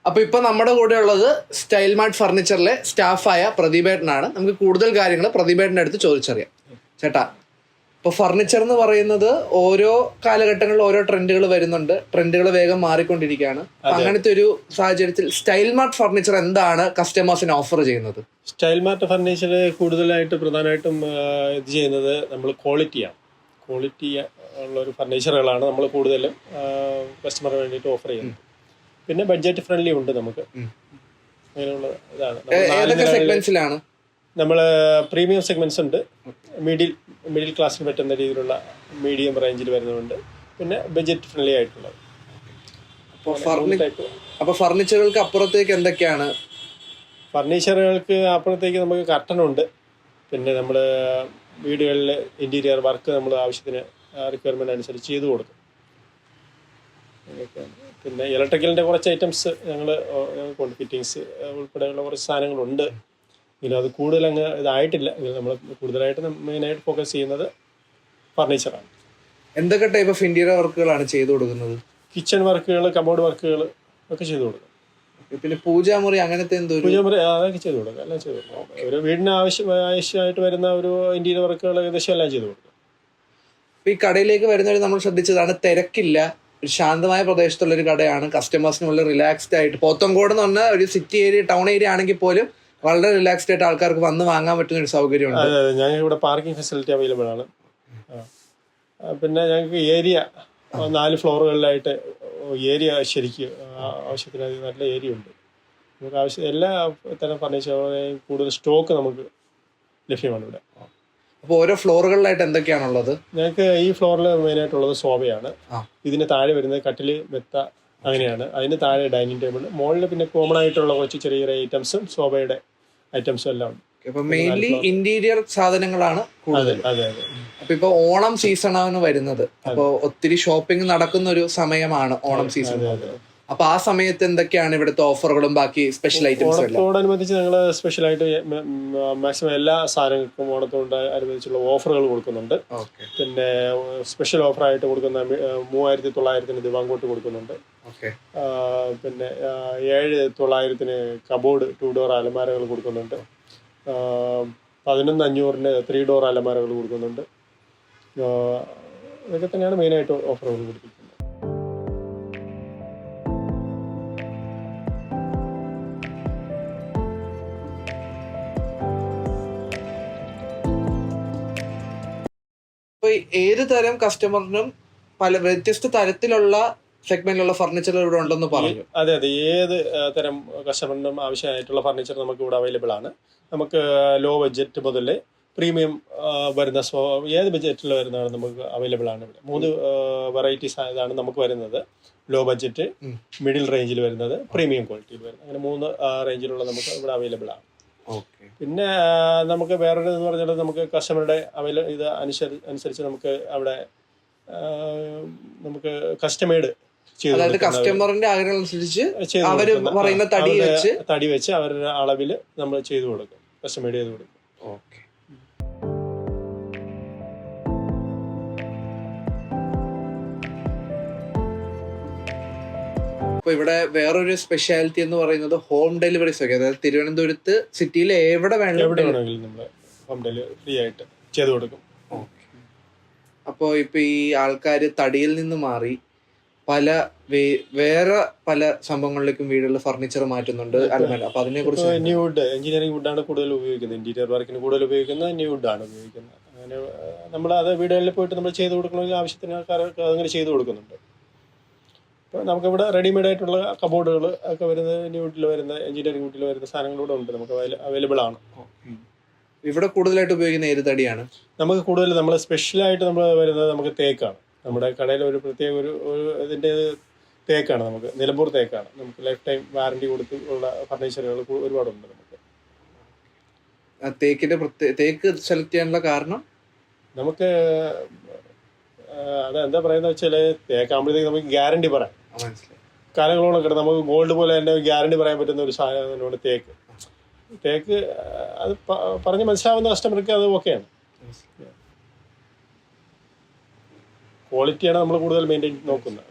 അപ്പൊ ഇപ്പൊ നമ്മുടെ കൂടെ ഉള്ളത് സ്റ്റൈൽ മാർട്ട് ഫർണിച്ചറിലെ സ്റ്റാഫായ പ്രദീപേട്ടനാണ്. നമുക്ക് കൂടുതൽ കാര്യങ്ങൾ പ്രദീപേട്ടൻ്റെ അടുത്ത് ചോദിച്ചറിയാം. ചേട്ടാ, ഇപ്പൊ ഫർണിച്ചർ എന്ന് പറയുന്നത് ഓരോ കാലഘട്ടങ്ങളിൽ ഓരോ ട്രെൻഡുകൾ വരുന്നുണ്ട്, ട്രെൻഡുകൾ വേഗം മാറിക്കൊണ്ടിരിക്കുകയാണ്. അങ്ങനത്തെ ഒരു സാഹചര്യത്തിൽ സ്റ്റൈൽ മാർട്ട് ഫർണിച്ചർ എന്താണ് കസ്റ്റമേഴ്സിന് ഓഫർ ചെയ്യുന്നത്? സ്റ്റൈൽ മാർട്ട് ഫർണിച്ചർ കൂടുതലായിട്ട് പ്രധാനമായിട്ടും ഇത് ചെയ്യുന്നത് നമ്മൾ ക്വാളിറ്റി ഉള്ള ഒരു ഫർണിച്ചറുകളാണ് നമ്മൾ കൂടുതലും കസ്റ്റമറിന് വേണ്ടിയിട്ട് ഓഫർ ചെയ്യുന്നത്. പിന്നെ ബഡ്ജറ്റ് ഫ്രണ്ട്ലി ഉണ്ട് നമുക്ക്. അങ്ങനെയുള്ള ഇതാണ് നമ്മൾ പ്രീമിയം സെഗ്മെന്റ്സ് ഉണ്ട്, മിഡിൽ ക്ലാസ്സിന് പറ്റുന്ന രീതിയിലുള്ള മീഡിയം റേഞ്ചിൽ വരുന്നുണ്ട്, പിന്നെ ബഡ്ജറ്റ് ഫ്രണ്ട്ലി ആയിട്ടുള്ളത്. അപ്പോൾ ഫർണിച്ചറുകൾക്ക് അപ്പുറത്തേക്ക് എന്തൊക്കെയാണ്? ഫർണിച്ചറുകൾക്ക് അപ്പുറത്തേക്ക് നമുക്ക് കർട്ടനുണ്ട്, പിന്നെ നമ്മൾ വീടുകളിൽ ഇൻറ്റീരിയർ വർക്ക് നമ്മൾ ആവശ്യത്തിന് റിക്വയർമെൻ്റ് അനുസരിച്ച് ചെയ്തു കൊടുക്കും. പിന്നെ ഇലക്ട്രിക്കലിൻ്റെ കുറച്ച് ഐറ്റംസ് ഞങ്ങൾ ഫിറ്റിങ്സ് ഉൾപ്പെടെയുള്ള കുറച്ച് സാധനങ്ങളുണ്ട്. എങ്കിലും അത് കൂടുതൽ അങ്ങ് ഇതായിട്ടില്ല. നമ്മൾ കൂടുതലായിട്ട് മെയിനായിട്ട് ഫോക്കസ് ചെയ്യുന്നത് ഫർണിച്ചറാണ്. എന്തൊക്കെ ടൈപ്പ് ഓഫ് ഇന്റീരിയർ വർക്കുകളാണ് ചെയ്തു കൊടുക്കുന്നത്? കിച്ചൺ വർക്കുകൾ, കബോർഡ് വർക്കുകൾ ഒക്കെ ചെയ്തു കൊടുക്കും. പിന്നെ പൂജാമുറി അങ്ങനത്തെ പൂജാമുറി അതൊക്കെ ചെയ്തു കൊടുക്കും, എല്ലാം ചെയ്തു കൊടുക്കും. ഒരു വീടിന് ആവശ്യമായിട്ട് വരുന്ന ഒരു ഇന്റീരിയർ വർക്കുകൾ ഏകദേശം എല്ലാം ചെയ്തു കൊടുക്കും. ഈ കടയിലേക്ക് വരുന്നവർ നമ്മൾ ശ്രദ്ധിച്ചതാണ്, തിരക്കില്ല, ഒരു ശാന്തമായ പ്രദേശത്തുള്ളൊരു കടയാണ്. കസ്റ്റമേഴ്സിന് വളരെ റിലാക്സ്ഡ് ആയിട്ട്, പോത്തങ്കോട് എന്ന് പറഞ്ഞാൽ ഒരു സിറ്റി ഏരിയ, ടൗൺ ഏരിയ ആണെങ്കിൽ പോലും വളരെ റിലാക്സ്ഡ് ആയിട്ട് ആൾക്കാർക്ക് വന്ന് വാങ്ങാൻ പറ്റുന്ന ഒരു സൗകര്യമുണ്ട്. അതെ, ഞങ്ങൾക്ക് ഇവിടെ പാർക്കിംഗ് ഫെസിലിറ്റി അവൈലബിൾ ആണ്. പിന്നെ ഞങ്ങൾക്ക് ഏരിയ 4 ഫ്ലോറുകളിലായിട്ട് ഏരിയ ശരിക്കും ആവശ്യത്തിന് നല്ല ഏരിയ ഉണ്ട്. നമുക്ക് ആവശ്യം എല്ലാ തരം ഫർണിച്ചറുകളെയും കൂടുതൽ സ്റ്റോക്ക് നമുക്ക് ലഭ്യമാണ് ഇവിടെ. അപ്പോൾ ഓരോ ഫ്ലോറുകളിലായിട്ട് എന്തൊക്കെയാണുള്ളത്? ഞങ്ങൾക്ക് ഈ ഫ്ലോറിൽ മെയിനായിട്ടുള്ളത് സോഫയാണ്. ഇതിന് താഴെ വരുന്നത് കട്ടില്, മെത്ത, അങ്ങനെയാണ്. അതിന് താഴെ ഡൈനിങ് ടേബിൾ, മുകളിൽ പിന്നെ കോമൺ ആയിട്ടുള്ള കുറച്ച് ചെറിയ ചെറിയ ഐറ്റംസും സോഫയുടെ ഐറ്റംസും എല്ലാം ഉണ്ട്. മെയിൻലി ഇന്റീരിയർ സാധനങ്ങളാണ് കൂടുതൽ. അതെ. അപ്പൊ ഇപ്പൊ ഓണം സീസണാണ് വരുന്നത്, അപ്പൊ ഒത്തിരി ഷോപ്പിംഗ് നടക്കുന്ന ഒരു സമയമാണ് ഓണം സീസൺ. അപ്പൊ ആ സമയത്ത് എന്തൊക്കെയാണ് ഇവിടുത്തെ ഓഫറുകളും ബാക്കി സ്പെഷ്യൽ ഐറ്റംസും? ഓണത്തോടനുബന്ധിച്ച് ഞങ്ങൾ സ്പെഷ്യലായിട്ട് മാക്സിമം എല്ലാ സാധനങ്ങൾക്കും ഓണത്തോട് അനുബന്ധിച്ചുള്ള ഓഫറുകൾ കൊടുക്കുന്നുണ്ട്. പിന്നെ സ്പെഷ്യൽ ഓഫറായിട്ട് കൊടുക്കുന്ന 3900 ദിവാങ്കോട്ട് കൊടുക്കുന്നുണ്ട്. പിന്നെ 7900 കബോർഡ് 2 ഡോർ അലമാരകൾ കൊടുക്കുന്നുണ്ട്. 11,500 3 ഡോർ അലമാരകൾ കൊടുക്കുന്നുണ്ട്. ഇതൊക്കെ തന്നെയാണ് മെയിനായിട്ട് ഓഫറുകൾ കൊടുക്കുന്നത്. ഇപ്പൊ ഏത് തരം കസ്റ്റമറിനും പല വ്യത്യസ്ത തരത്തിലുള്ള സെഗ്മെന്റിലുള്ള ഫർണിച്ചർ ഇവിടെ ഉണ്ടെന്ന് പറഞ്ഞു. അതെ, ഏത് തരം കസ്റ്റമറിനും ആവശ്യമായിട്ടുള്ള ഫർണിച്ചർ നമുക്ക് ഇവിടെ അവൈലബിൾ ആണ്. നമുക്ക് ലോ ബഡ്ജറ്റ് മുതൽ പ്രീമിയം വരുന്ന ഏത് ബഡ്ജറ്റിൽ വരുന്നതാണ് നമുക്ക് അവൈലബിൾ ആണ് ഇവിടെ. 3 വെറൈറ്റീസ് ഇതാണ് നമുക്ക് വരുന്നത്. ലോ ബഡ്ജറ്റ്, മിഡിൽ റേഞ്ചിൽ വരുന്നത്, പ്രീമിയം ക്വാളിറ്റിയിൽ വരുന്നത്, അങ്ങനെ 3 റേഞ്ചിലുള്ള നമുക്ക് ഇവിടെ അവൈലബിൾ ആണ്. പിന്നെ നമുക്ക് വേറൊരു എന്ന് പറഞ്ഞാൽ നമുക്ക് കസ്റ്റമറുടെ ഇത് അനുസരിച്ച് നമുക്ക് അവിടെ നമുക്ക് കസ്റ്റമൈഡ് കസ്റ്റമറിന്റെ ആഗ്രഹം അനുസരിച്ച് തടി വെച്ച് അവരുടെ അളവിൽ നമ്മൾ ചെയ്തു കൊടുക്കും, കസ്റ്റമൈഡ് ചെയ്ത് കൊടുക്കും. അപ്പൊ ഇവിടെ വേറൊരു സ്പെഷ്യാലിറ്റി എന്ന് പറയുന്നത് ഹോം ഡെലിവറി ഒക്കെ. അതായത് തിരുവനന്തപുരത്ത് സിറ്റിയിൽ എവിടെ വേണമെങ്കിലും നമ്മൾ ഹോം ഡെലിവറി ഫ്രീ ആയിട്ട് ചെയ്തു കൊടുക്കും. അപ്പോൾ ഇപ്പൊ ഈ ആൾക്കാർ തടിയിൽ നിന്ന് മാറി വേറെ പല സംഭവങ്ങളിലേക്കും വീടുകളിൽ ഫർണിച്ചർ മാറ്റുന്നുണ്ട്. അപ്പൊ അതിനെ കുറിച്ച് ന്യൂ വുഡ്, എഞ്ചിനീയറിംഗ് വുഡാണ് കൂടുതൽ ഉപയോഗിക്കുന്നത്. ഇന്റീരിയർ വർക്കിന് കൂടുതൽ ഉപയോഗിക്കുന്നത് ന്യൂ വുഡാണ് ഉപയോഗിക്കുന്നത്. അങ്ങനെ നമ്മൾ അത് വീടുകളിൽ പോയിട്ട് നമ്മൾ ചെയ്തു കൊടുക്കണമെങ്കിൽ ആവശ്യത്തിന് ആൾക്കാർക്ക് അങ്ങനെ ചെയ്തു കൊടുക്കുന്നുണ്ട്. ഇപ്പോൾ നമുക്കിവിടെ റെഡിമെയ്ഡ് ആയിട്ടുള്ള കബോർഡുകൾ ഒക്കെ വരുന്നത് ന്യൂ വുഡിൽ വരുന്ന, എഞ്ചിനീയറിംഗ് വുഡിൽ വരുന്ന സാധനങ്ങളൂടെ ഉണ്ട്, നമുക്ക് അവൈലബിൾ ആണ്. ഇവിടെ കൂടുതലായിട്ട് ഉപയോഗിക്കുന്ന ഏത് തടിയാണ്? നമുക്ക് കൂടുതൽ നമ്മൾ സ്പെഷ്യലായിട്ട് നമ്മൾ വരുന്നത് നമുക്ക് തേക്കാണ്. നമ്മുടെ കടയിൽ ഒരു പ്രത്യേക ഒരു ഇതിൻ്റെ തേക്കാണ്, നമുക്ക് നിലമ്പൂർ തേക്കാണ്. നമുക്ക് ലൈഫ് ടൈം വാറണ്ടി കൊടുത്ത് ഉള്ള ഫർണിച്ചറുകൾ ഒരുപാടുണ്ട് നമുക്ക്. തേക്ക് സെലക്ട് ചെയ്യാനുള്ള കാരണം നമുക്ക് അതെന്താ പറയുന്നത് വെച്ചാൽ, തേക്കാകുമ്പോഴത്തേക്ക് നമുക്ക് ഗ്യാരണ്ടി പറയാം. കാലങ്ങളോളം കിട്ടും. നമുക്ക് ഗോൾഡ് പോലെ തന്നെ ഗ്യാരണ്ടി പറയാൻ പറ്റുന്ന ഒരു സാധനമാണ് തേക്ക്. അത് പറഞ്ഞ് മനസ്സിലാവുന്ന കസ്റ്റമർക്ക് അത് ഓക്കെയാണ്. ക്വാളിറ്റിയാണ് നമ്മൾ കൂടുതൽ മെയിൻറ്റെയിൻ നോക്കുന്നത്.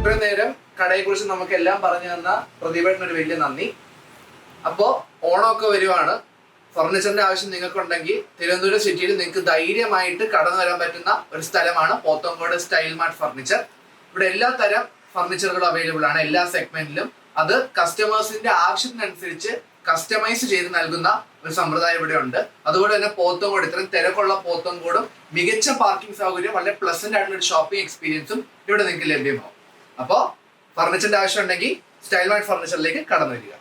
ഇത്രയും നേരം കടയെ കുറിച്ച് നമുക്ക് എല്ലാം പറഞ്ഞു തന്ന പ്രദീപേട്ടന് ഒരു വലിയ നന്ദി. അപ്പോ ഓണമൊക്കെ വരുവാണ്. ഫർണിച്ചറിന്റെ ആവശ്യം നിങ്ങൾക്കുണ്ടെങ്കിൽ തിരുവനന്തപുരം സിറ്റിയിൽ നിങ്ങൾക്ക് ധൈര്യമായിട്ട് കടന്നു വരാൻ പറ്റുന്ന ഒരു സ്ഥലമാണ് പോത്തങ്കോട് സ്റ്റൈൽ മാർട്ട് ഫർണിച്ചർ. ഇവിടെ എല്ലാ തരം ഫർണിച്ചറുകളും അവൈലബിൾ ആണ്, എല്ലാ സെഗ്മെന്റിലും. അത് കസ്റ്റമേഴ്സിന്റെ ആവശ്യത്തിനനുസരിച്ച് കസ്റ്റമൈസ് ചെയ്ത് നൽകുന്ന ഒരു സമ്പ്രദായം ഇവിടെ ഉണ്ട്. അതുപോലെ തന്നെ പോത്തങ്കോട്, ഇത്രയും തിരക്കുള്ള പോത്തങ്കോടും മികച്ച പാർക്കിംഗ് സൗകര്യം, വളരെ പ്ലസന്റ് ആയിട്ടുള്ള ഒരു ഷോപ്പിംഗ് എക്സ്പീരിയൻസും ഇവിടെ നിങ്ങൾക്ക് ലഭ്യമാവും. അപ്പോൾ ഫർണിച്ചറിന്റെ ആവശ്യം ഉണ്ടെങ്കിൽ സ്റ്റൈൽ മാർട്ട് ഫർണിച്ചറിലേക്ക് കടന്നു വരിക.